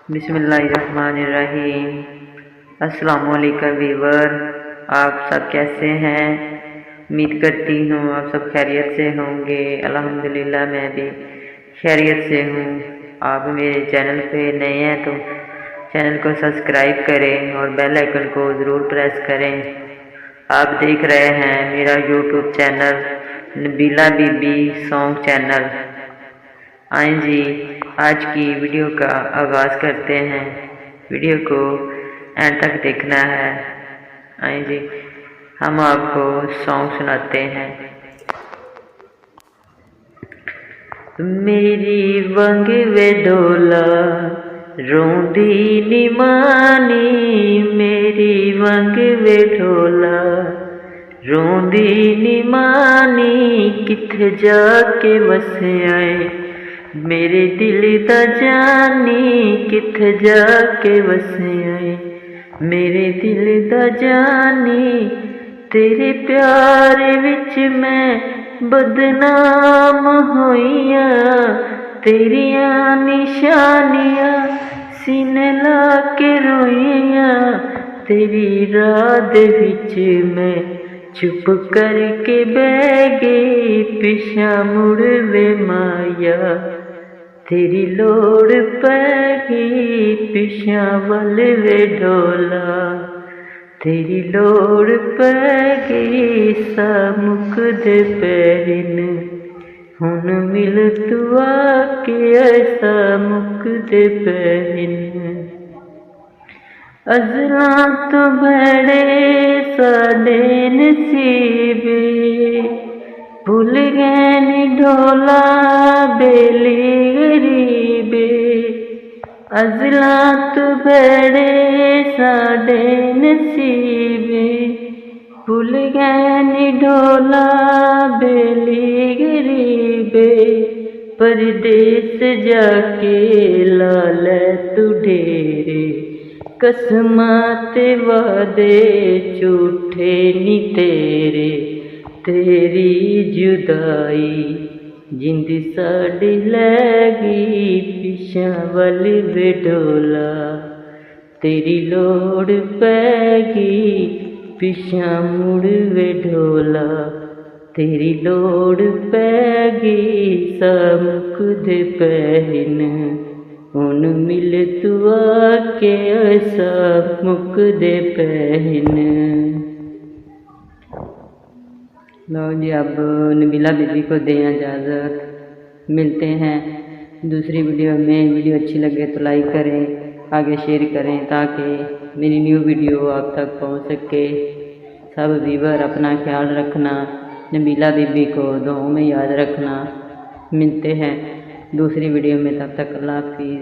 बिस्मिल्लाहिर्रहमानिर्रहीम। अस्सलामुअलैकुम वीवर, आप सब कैसे हैं? उम्मीद करती हूँ आप सब खैरियत से होंगे। अल्हम्दुलिल्लाह मैं भी खैरियत से हूँ। आप मेरे चैनल पे नए हैं तो चैनल को सब्सक्राइब करें और बेल आइकन को ज़रूर प्रेस करें। आप देख रहे हैं मेरा यूट्यूब चैनल नबीला बीबी सॉन्ग चैनल। आए जी, आज की वीडियो का आगाज़ करते हैं। वीडियो को एंड तक देखना है। आए जी, हम आपको सॉन्ग सुनाते हैं। मेरी वंग वे डोला रोंदी निमानी, मेरी वंग वे डोला रोंदी निमानी, किथे जाके वसे आए मेरे दिल दा जानी, किथे जाके वसे आए मेरे दिल दा जानी। तेरे प्यार विच मैं बदनाम होइया, तेरिया निशानियां सीने ला के रोइया। तेरी रात विच मैं चुप करके बह गई, पिछा मुड़ वे माया तेरी लोड़ पैगी, पिछा वल वे डोला तेरी लोड़ पैगी। सा मुकदे पैरिन हुन मिल तू आके, ऐसा मुकदे पैरिन। अज़लां तो बड़े साडे नसीबे, भुल गए नी ढोला बेली गरीबे। अज़लां तो बड़े साडे नसीबे, भुल गए नी ढोला बेली गरीबे। परदेस जाके ला लै तू ढेरे, कसमां ते वादे झूठे नी तेरे। तेरी जुदाई जिंद साड़ी लैगी, पिछा वल वे डोला तेरी लोड़ पैगी, पिछा मुड़ वे ढोला तेरी लोड़ पैगी। सा मुकदे पैरिन हुन मिल तू आके, ऐसा मुकदे पैरिन। लो जी, अब नबीला बीबी को दें इजाज़त। मिलते हैं दूसरी वीडियो में। वीडियो अच्छी लगे तो लाइक करें, आगे शेयर करें ताकि मेरी न्यू वीडियो आप तक पहुंच सके। सब व्यूअर अपना ख्याल रखना, नबीला बीबी को दुआओं में याद रखना। मिलते हैं दूसरी वीडियो में, तब तक अल्लाह हाफिज़।